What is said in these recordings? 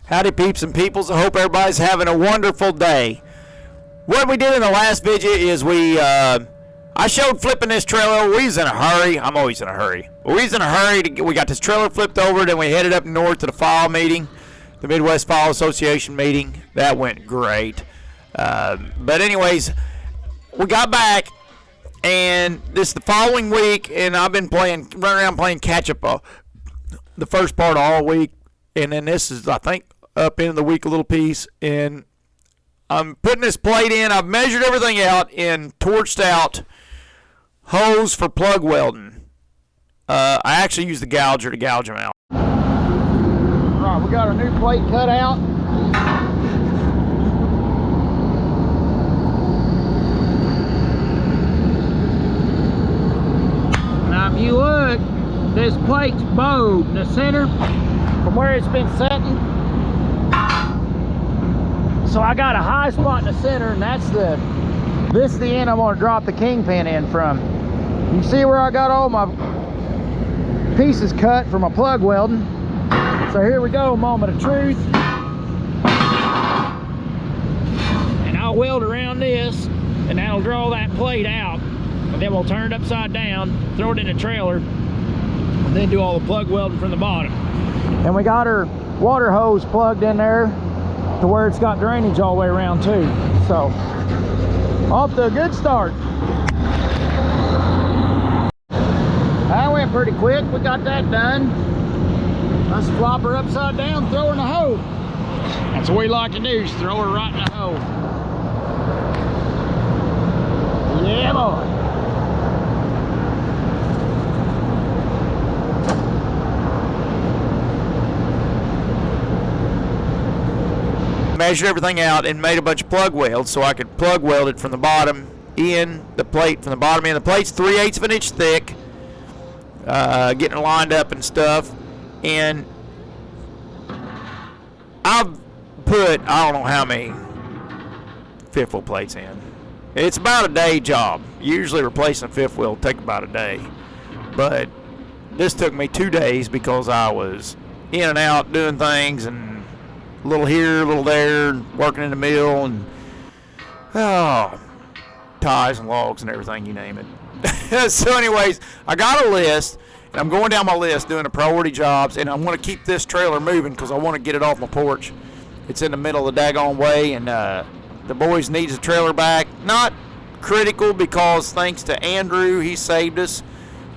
Howdy peeps and peoples. I hope everybody's having a wonderful day. What we did in the last video is I showed flipping this trailer. We was in a hurry. I'm always in a hurry. We was in a hurry we got this trailer flipped over, then we headed up north to the fall meeting, the Midwest Fall Association meeting. That went great. But anyways, we got back, and this is the following week, and I've been running around playing catch up the first part of all week, and then this is, I think, up into the week a little piece, and I'm putting this plate in. I've measured everything out in torched out hose for plug welding. I actually use the gouger to gouge them out. All right, we got our new plate cut out. Now if you look, this plate's bowed in the center from where it's been setting. So I got a high spot in the center, and this is the end I'm going to drop the kingpin in from. You see where I got all my pieces cut for my plug welding. So here we go, moment of truth. And I'll weld around this, and that'll draw that plate out. And then we'll turn it upside down, throw it in the trailer, and then do all the plug welding from the bottom. And we got our water hose plugged in there to where it's got drainage all the way around too. So off to a good start. That went pretty quick. We got that done. Let's flop her upside down, throw her in the hole. That's what we like to do, is throw her right in the hole. Yeah, boy. Measured everything out and made a bunch of plug welds so I could plug weld it from the bottom in, the plate from the bottom in. The plate's 3/8 of an inch thick, getting it lined up and stuff. And I've put, I don't know how many fifth wheel plates in. It's about a day job. Usually replacing a fifth wheel will take about a day, but this took me 2 days because I was in and out doing things, and a little here, a little there, working in the mill, and ties and logs and everything, you name it. So anyways, I got a list, and I'm going down my list doing the priority jobs, and I want to keep this trailer moving because I want to get it off my porch. It's in the middle of the daggone way, and the boys needs the trailer back. Not critical, because thanks to Andrew, he saved us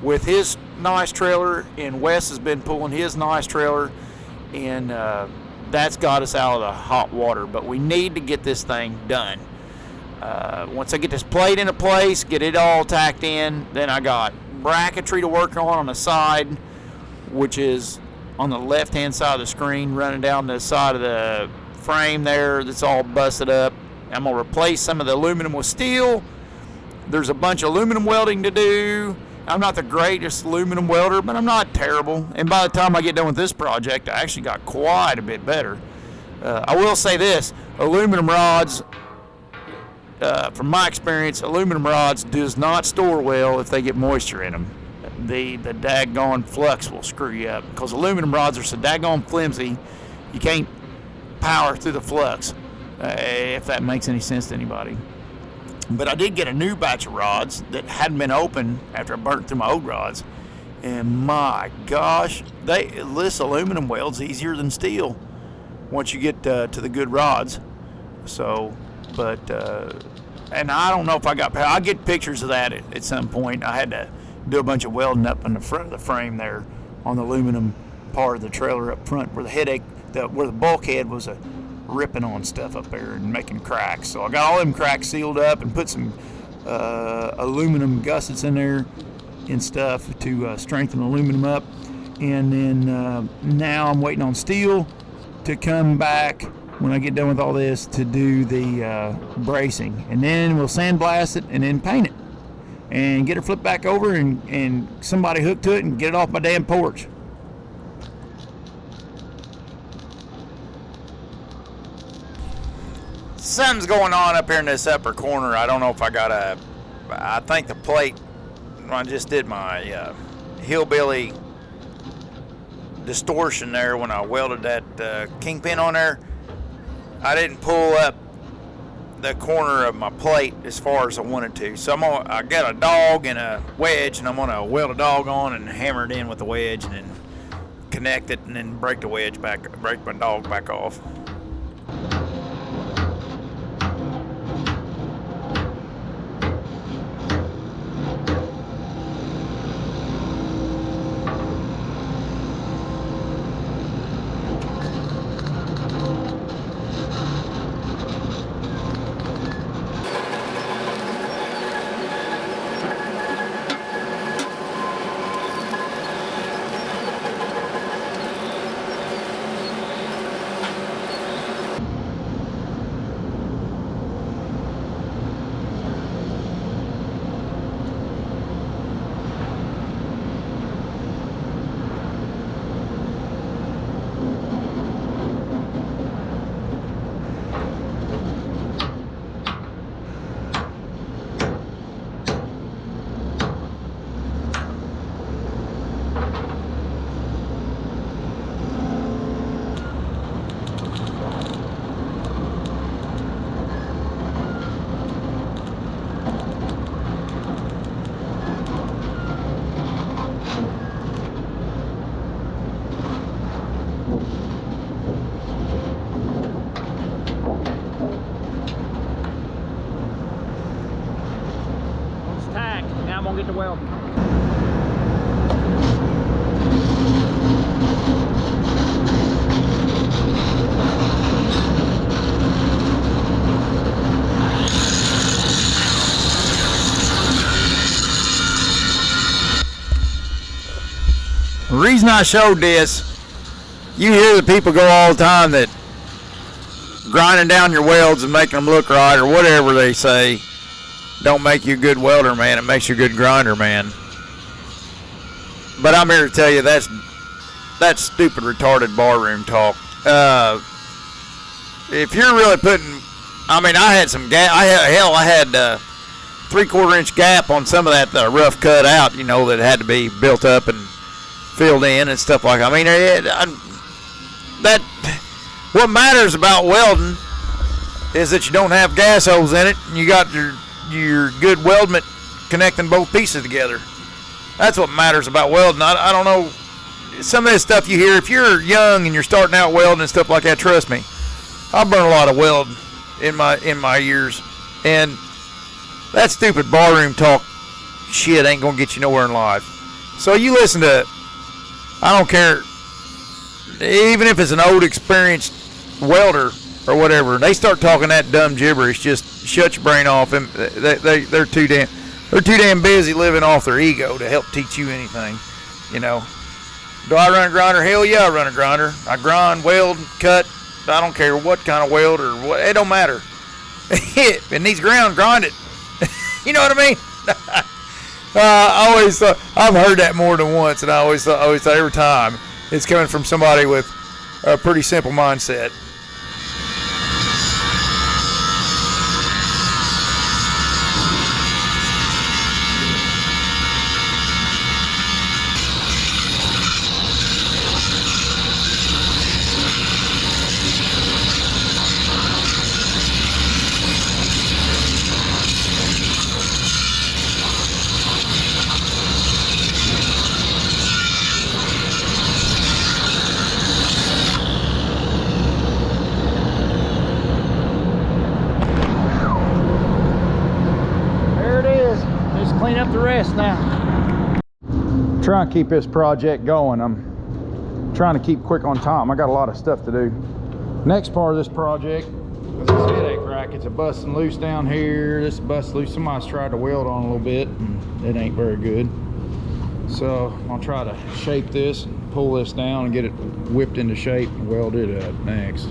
with his nice trailer, and Wes has been pulling his nice trailer, and that's got us out of the hot water. But we need to get this thing done. Once I get this plate into place, get it all tacked in, then I got bracketry to work on the side, which is on the left hand side of the screen, running down the side of the frame there that's all busted up. I'm going to replace some of the aluminum with steel. There's a bunch of aluminum welding to do. I'm not the greatest aluminum welder, but I'm not terrible. And by the time I get done with this project, I actually got quite a bit better. I will say this, aluminum rods, from my experience, aluminum rods does not store well if they get moisture in them. The daggone flux will screw you up, because aluminum rods are so daggone flimsy, you can't power through the flux, if that makes any sense to anybody. But I did get a new batch of rods that hadn't been opened after I burnt through my old rods. And my gosh, this aluminum weld's easier than steel once you get to the good rods. So, but, and I don't know if I'll get pictures of that at some point. I had to do a bunch of welding up in the front of the frame there on the aluminum part of the trailer up front where where the bulkhead was ripping on stuff up there and making cracks. So I got all them cracks sealed up and put some aluminum gussets in there and stuff to strengthen the aluminum up. And then now I'm waiting on steel to come back when I get done with all this to do the bracing. And then we'll sandblast it and then paint it and get her flipped back over and somebody hook to it and get it off my damn porch. Something's going on up here in this upper corner. I don't know if I think the plate, I just did my hillbilly distortion there when I welded that kingpin on there. I didn't pull up the corner of my plate as far as I wanted to. So I got a dog and a wedge, and I'm gonna weld a dog on and hammer it in with the wedge, and then connect it, and then break the wedge back, break my dog back off. Now I'm gonna get to welding. The reason I showed this, you hear the people go all the time that grinding down your welds and making them look right, or whatever they say, don't make you a good welder, man. It makes you a good grinder, man. But I'm here to tell you that's stupid, retarded barroom talk. If you're really putting, I mean, I had some gap. I had 3/4 inch gap on some of that rough cut out, you know, that had to be built up and filled in and stuff like that. I mean, what matters about welding is that you don't have gas holes in it, and you got your good weldment connecting both pieces together. That's what matters about welding. I don't know, some of this stuff you hear, if you're young and you're starting out welding and stuff like that, trust me, I burned a lot of weld in my years, and that stupid barroom talk shit ain't gonna get you nowhere in life. So you listen to it. I don't care, even if it's an old experienced welder or whatever, they start talking that dumb gibberish, just shut your brain off. And they're too damn busy living off their ego to help teach you anything, you know. Do I run a grinder? Hell yeah, I run a grinder. I grind, weld, cut. I don't care what kind of weld or what. It don't matter. It needs ground, grind it. You know what I mean? I always thought, I've heard that more than once, and I always thought every time it's coming from somebody with a pretty simple mindset. Clean up the rest now. Trying to keep this project going. I'm trying to keep quick on time. I got a lot of stuff to do. Next part of this project is this headache rack. It's a busting loose down here. This is busting loose. Somebody's tried to weld on a little bit, and it ain't very good. So I'll try to shape this and pull this down and get it whipped into shape and weld it up next.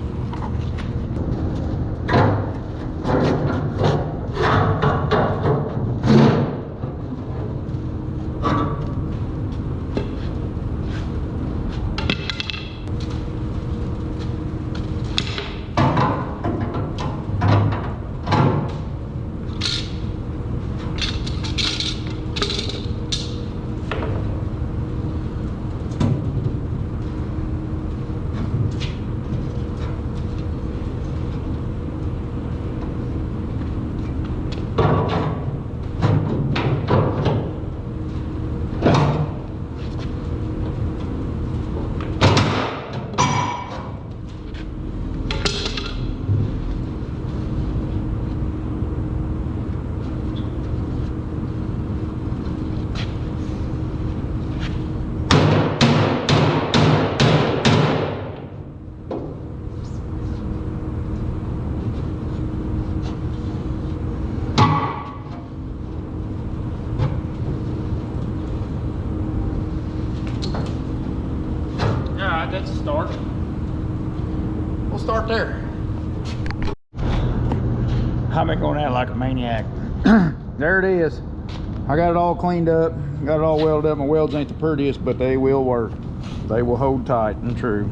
right, that's a start. We'll start there. I've been going at it like a maniac. There it is. I got it all cleaned up, got it all welded up. My welds ain't the prettiest, but they will work. They will hold tight and true.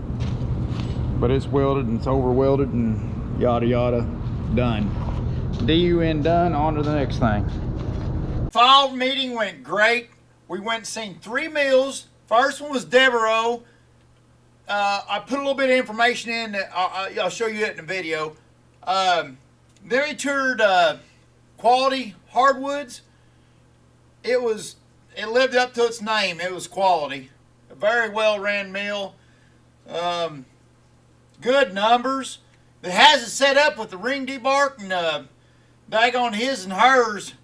But it's welded and it's over welded and yada yada, done. DUN done, on to the next thing. Fall meeting went great. We went and seen 3 mills. First one was Devereaux. I put a little bit of information in that I'll show you it in the video. Then we toured Quality Hardwoods. It lived up to its name. It was quality. A very well ran mill. Good numbers. It has it set up with the ring debark and daggone his and hers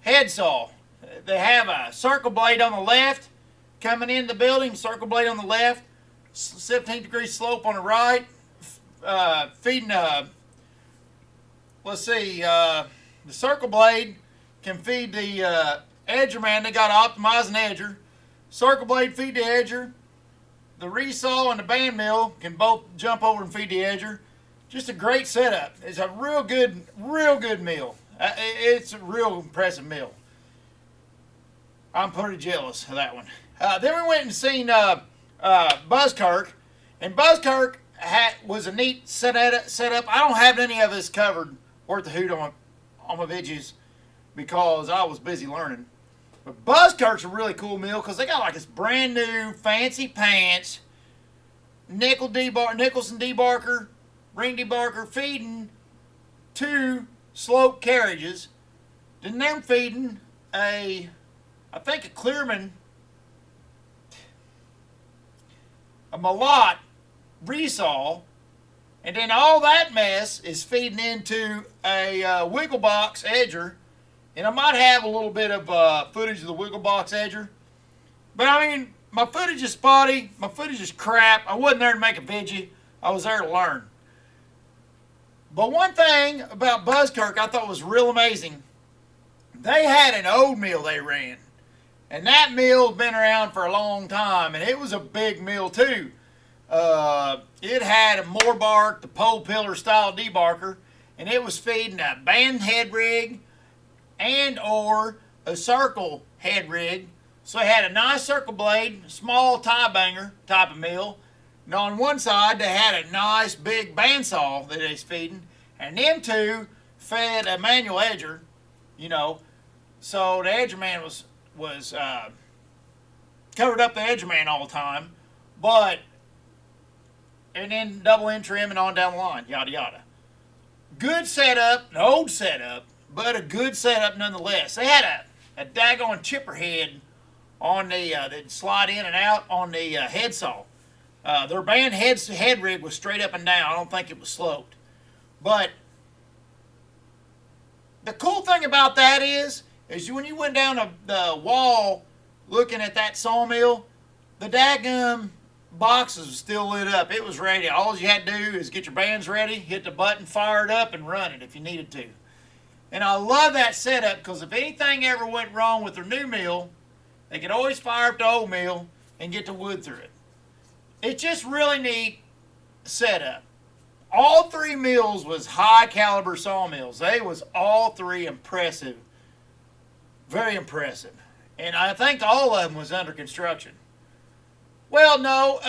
head saw. They have a circle blade on the left coming in the building, circle blade on the left, 17-degree slope on the right, feeding let's see, the circle blade can feed the edger man. They got to optimize an edger. Circle blade feed the edger. The resaw and the band mill can both jump over and feed the edger. Just a great setup. It's a real good mill. It's a real impressive mill. I'm pretty jealous of that one. Then we went and seen Buzzkirk, and Buzzkirk was a neat setup. I don't have any of this covered worth the hoot on my videos because I was busy learning. But Buzzkirk's a really cool mill because they got like this brand new fancy pants, nickel Nicholson debarker, ring debarker feeding 2 slope carriages. Then they're feeding I think a Clearman, a Malott resaw, and then all that mess is feeding into a wiggle box edger. And I might have a little bit of footage of the wiggle box edger, but I mean, my footage is spotty, my footage is crap. I wasn't there to make a video, I was there to learn. But one thing about Buzzkirk I thought was real amazing, they had an old mill they ran. And that mill's been around for a long time, and it was a big mill too. It had a Morbark, the pole pillar style debarker, and it was feeding a band head rig and or a circle head rig. So they had a nice circle blade, small tie banger type of mill. And on one side they had a nice big bandsaw that they was feeding, and them two fed a manual edger, you know. So the edger man was covered up the edger man all the time, and then double end trim and on down the line, yada yada. Good setup, an old setup, but a good setup nonetheless. They had a daggone chipper head on the that slide in and out on the head saw. Their band head rig was straight up and down. I don't think it was sloped. But the cool thing about that is when you went down the wall looking at that sawmill, the daggum boxes was still lit up. It was ready. All you had to do is get your bands ready, hit the button, fire it up, and run it if you needed to. And I love that setup because if anything ever went wrong with their new mill, they could always fire up the old mill and get the wood through it. It's just really neat setup. All 3 mills was high caliber sawmills. They was all 3 impressive. Very impressive. And I think all of them was under construction. Well, no,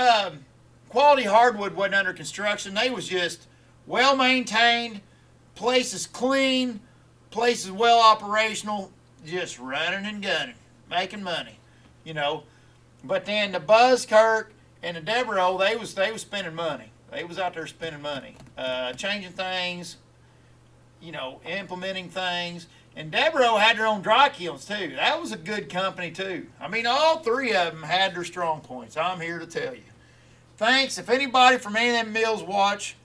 Quality Hardwood wasn't under construction. They was just well maintained, places clean, places well operational, just running and gunning, making money, you know. But then the Buzzkirk and the Devereaux, they was spending money. They was out there spending money, changing things, you know, implementing things. And Devereaux had their own dry kilns too. That was a good company too. I mean, all 3 of them had their strong points. I'm here to tell you. Thanks. If anybody from any of them mills watch,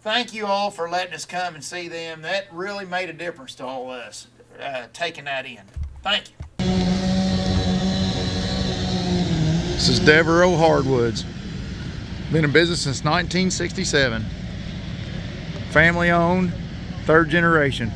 thank you all for letting us come and see them. That really made a difference to all of us, taking that in. Thank you. This is Devereaux Hardwoods. Been in business since 1967. Family owned, 3rd generation.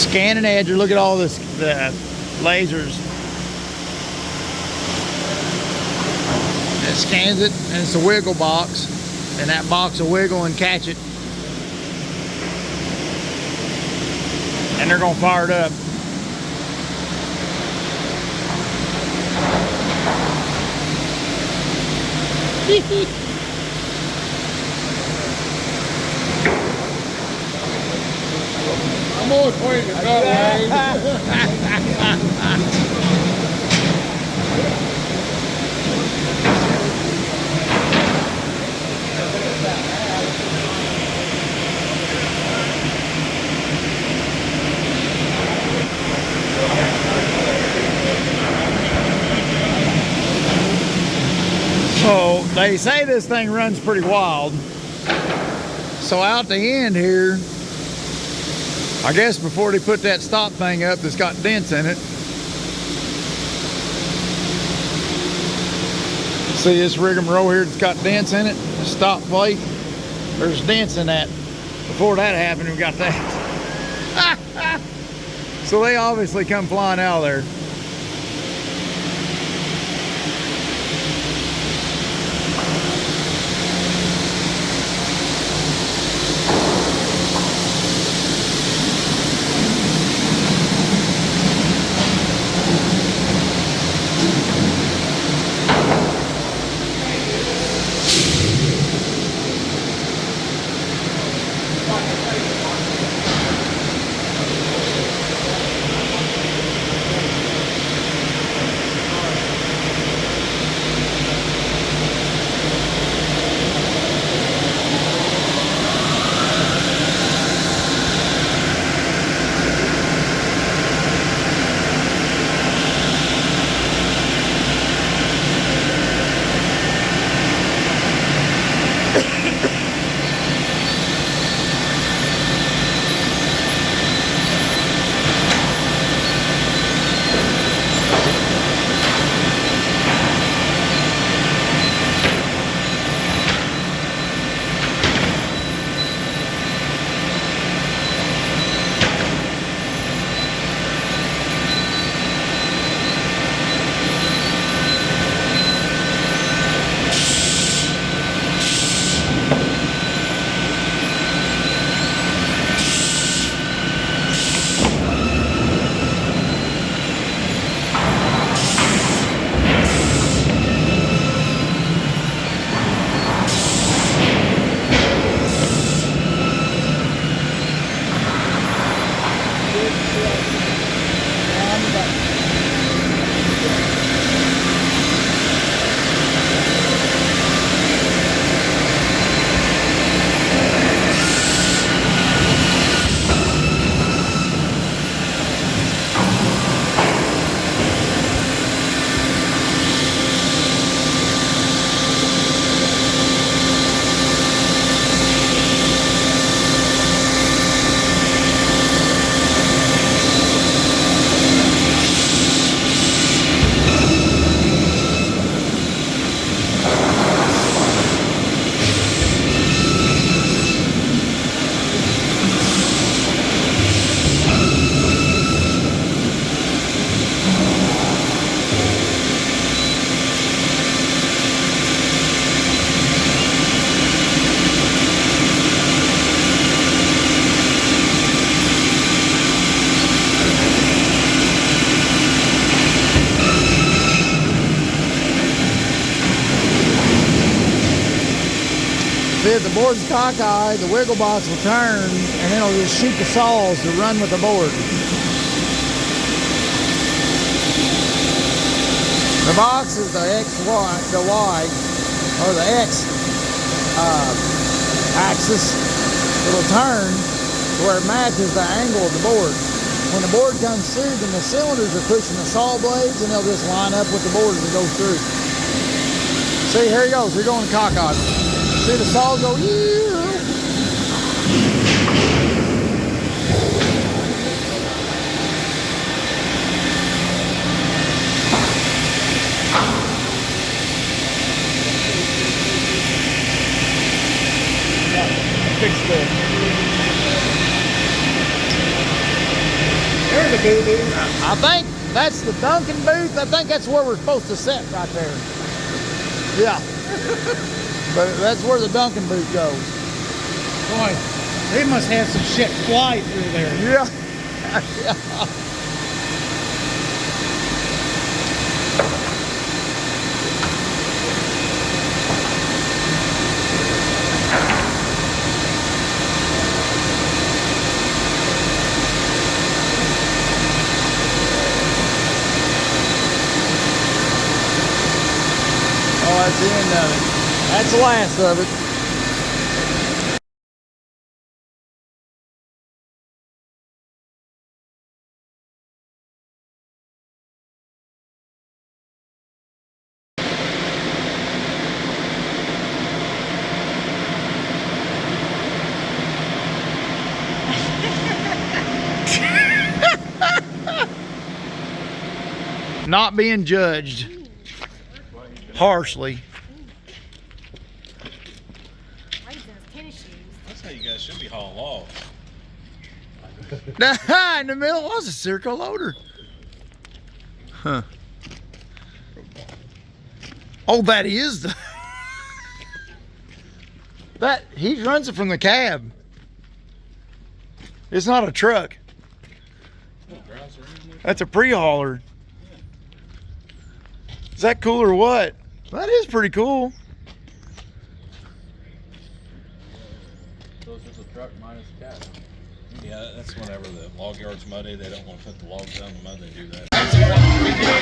Scanning edge, look at all this, the lasers. It scans it, and it's a wiggle box, and that box will wiggle and catch it. And they're gonna fire it up. I'm always pointing that way. So they say this thing runs pretty wild. So out the end here, I guess before they put that stop thing up that's got dents in it. See this rigmarole here that's got dents in it? The stop plate. There's dents in that. Before that happened, we got that. So they obviously come flying out of there. See, if the board's cockeyed, the wiggle box will turn, and then it'll just shoot the saws to run with the board. The box is the the Y, or the X axis. It'll turn to where it matches the angle of the board. When the board comes through, then the cylinders are pushing the saw blades, and they'll just line up with the board as it goes through. See, here he goes. We're going cockeyed. See the saw go, fix the I think that's the Duncan booth. I think that's where we're supposed to sit right there. Yeah. But that's where the Duncan booth goes. Boy, they must have some shit fly through there. Yeah. Oh, that's the end of it. That's the last of it. Not being judged harshly. That's how you guys should be hauling logs. In the middle was a circle loader. Huh. Oh, that is the. That he runs it from the cab. It's not a truck. That's a pre-hauler. Is that cool or what? That is pretty cool. So it's just a truck minus a cab. Yeah, that's whenever the log yard's muddy, they don't want to put the logs down the mud, they do that.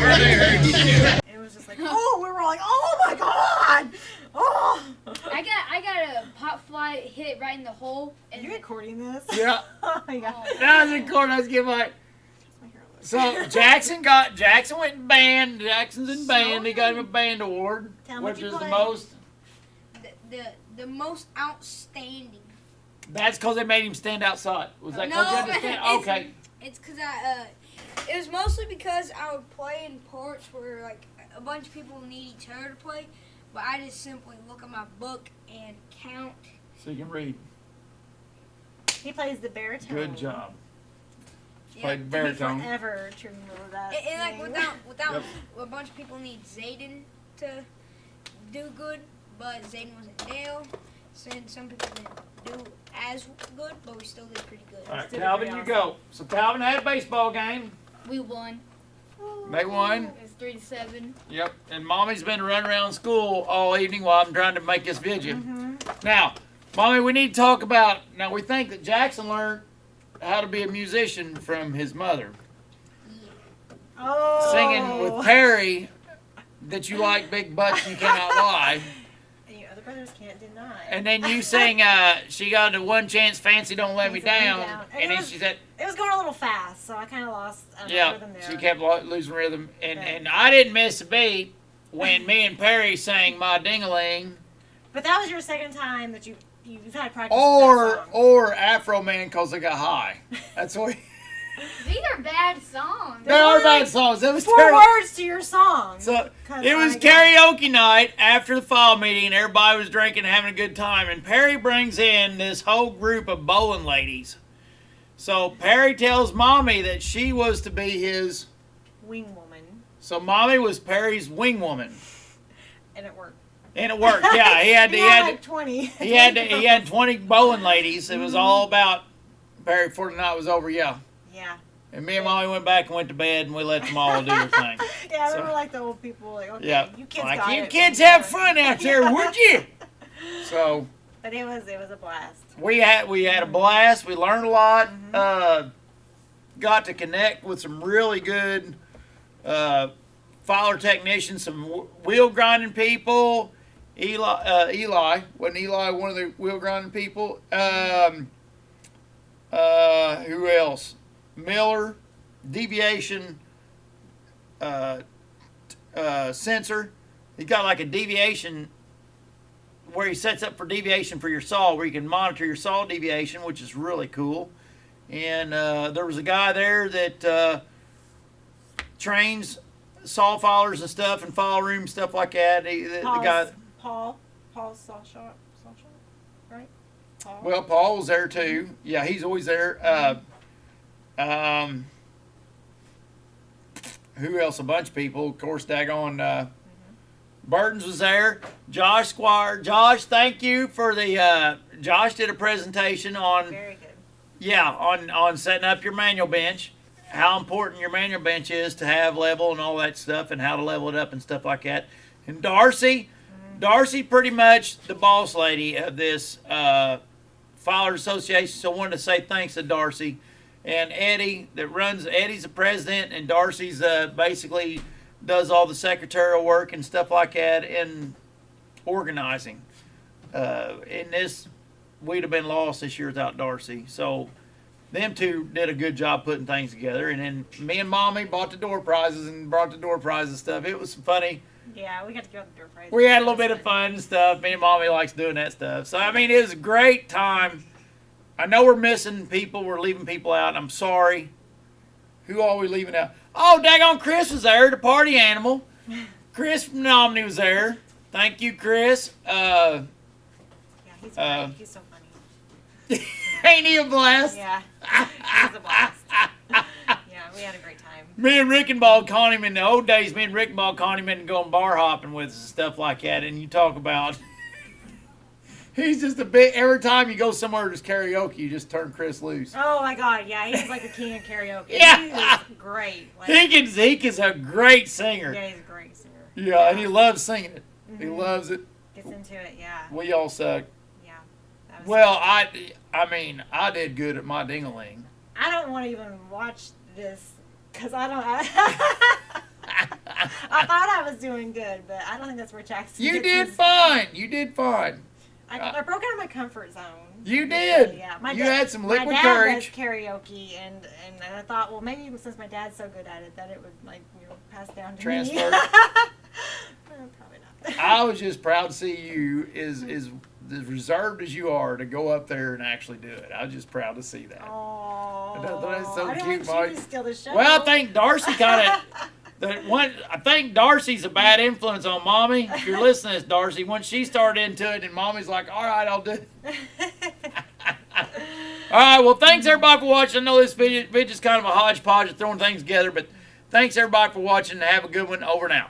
It was just like, oh, we were all like, oh my god! Oh! I got a pop fly hit right in the hole. Are you recording this? Yeah. Oh my god. That was recording. I was getting my. So Jackson went in band. Jackson's in band. He got him a band award, Tell him which what you is the play. most. The most outstanding. That's because they made him stand outside. Was that No, because you had to stand? Okay. It's because it was mostly because I would play in ports where like a bunch of people need each other to play, but I just simply look at my book and count. So you can read. He plays the baritone. Good job. Yeah. Played Took me baritone. forever to remember that. And like name. without Yep. a bunch of people need Zayden to do good, but Zayden wasn't there. So then some people didn't do as good, but we still did pretty good. All right, Did it Calvin, pretty you go. So Calvin had a baseball game. We won. They won. It's 3-7. Yep. And Mommy's been running around school all evening while I'm trying to make this video. Now, Mommy, we need to talk about. Now we think that Jackson learned how to be a musician from his mother, Oh. singing with Perry that you like big butts and you cannot lie. And your other brothers can't deny. And then you sing, she got a one chance fancy don't let me Fancy down. Let Me Down. And then she said, It was going a little fast, so I kind of lost yeah, rhythm there. she kept losing rhythm. And, Right. and I didn't miss a beat when me and Perry sang My Ding-a-Ling. But that was your second time that you've had practice with that song. Or Afro Man because I got high. That's what. These are bad songs. They are only bad like songs. It was 4 terrible. words to your song. So 'Cause it was I got- karaoke night after the fall meeting, and everybody was drinking and having a good time. And Perry brings in this whole group of bowling ladies. So Perry tells Mommy that she was to be his. Wing woman. So Mommy was Perry's wing woman, And it worked. and it worked. Yeah, he had You had to. like 20. He had 20 bowling ladies. It was all about Perry before the night was over. Yeah. Yeah. And me and Mommy went back and went to bed, and we let them all do their thing. Yeah, I So- remember like the old people, like, okay, Yeah. you kids Like, got you it. kids have fun out there, would you? So But it was a blast. we had a blast. We learned a lot. Got to connect with some really good filer technicians, some wheel grinding people. Eli wasn't Eli one of the wheel grinding people. Who else? Miller, deviation sensor. He's got like a deviation where he sets up for deviation for your saw, where you can monitor your saw deviation, which is really cool. And there was a guy there that trains saw filers and stuff and file room stuff like that. The guy. Paul's saw shop, right? Paul. Well, Paul was there too. Yeah, he's always there. Who else? A bunch of people. Of course, daggone Burton's was there. Josh Squire. Josh, thank you for the. Josh did a presentation on. Very good. Yeah, on setting up your manual bench, how important your manual bench is to have level and all that stuff, and how to level it up and stuff like that. And Darcy, pretty much the boss lady of this Filer Association. So I wanted to say thanks to Darcy and Eddie that runs. Eddie's the president, and Darcy's basically does all the secretarial work and stuff like that and organizing. In this. We'd have been lost this year without Darcy. So them two did a good job putting things together. And then me and Mommy bought the door prizes and brought the door prizes stuff. It was funny. Yeah, we got to go to the door prizes. We had a little bit of fun and stuff. Me and Mommy likes doing that stuff. So, I mean, it was a great time. I know we're missing people. We're leaving people out. I'm sorry. Who are we leaving out? Oh, daggone Chris was there, the party animal. Chris from Nominee was there. Thank you, Chris. Yeah, he's great. He's so funny. Ain't he a blast? Yeah, he's a blast. Yeah, we had a great time. Me and Rickenball caught him in the old days. Me and Rickenball caught him in going bar hopping with us and stuff like that. And you talk about, he's just a bit. Every time you go somewhere there's karaoke, you just turn Chris loose. Oh my God, yeah, he's like the king of karaoke. Yeah. He is great. Like, He is a great singer. yeah, he's a great singer. Yeah, and he loves singing it. He loves it. Gets into it, yeah. We all suck. Yeah. That was Well, I mean, I did good at my ding-a-ling. I don't want to even watch this because I don't. I thought I was doing good, but I don't think that's where Jackson. You gets did his- fine. You did fine. I broke out of my comfort zone. You did. Yeah, You had some liquid my dad courage. does karaoke, and I thought, well, maybe since my dad's so good at it, that it would pass down to Transfer. me. Probably not. I was just proud to see you as reserved as you are to go up there and actually do it. I was just proud to see that. Oh, That's so I didn't cute, want you Mike. to steal the show. Well, I think Darcy kind of. I think Darcy's a bad influence on Mommy. If you're listening to this, Darcy, once she started into it, and Mommy's like, all right, I'll do it. All right, well, thanks everybody for watching. I know this video's kind of a hodgepodge of throwing things together, but thanks everybody for watching, and have a good one. Over now.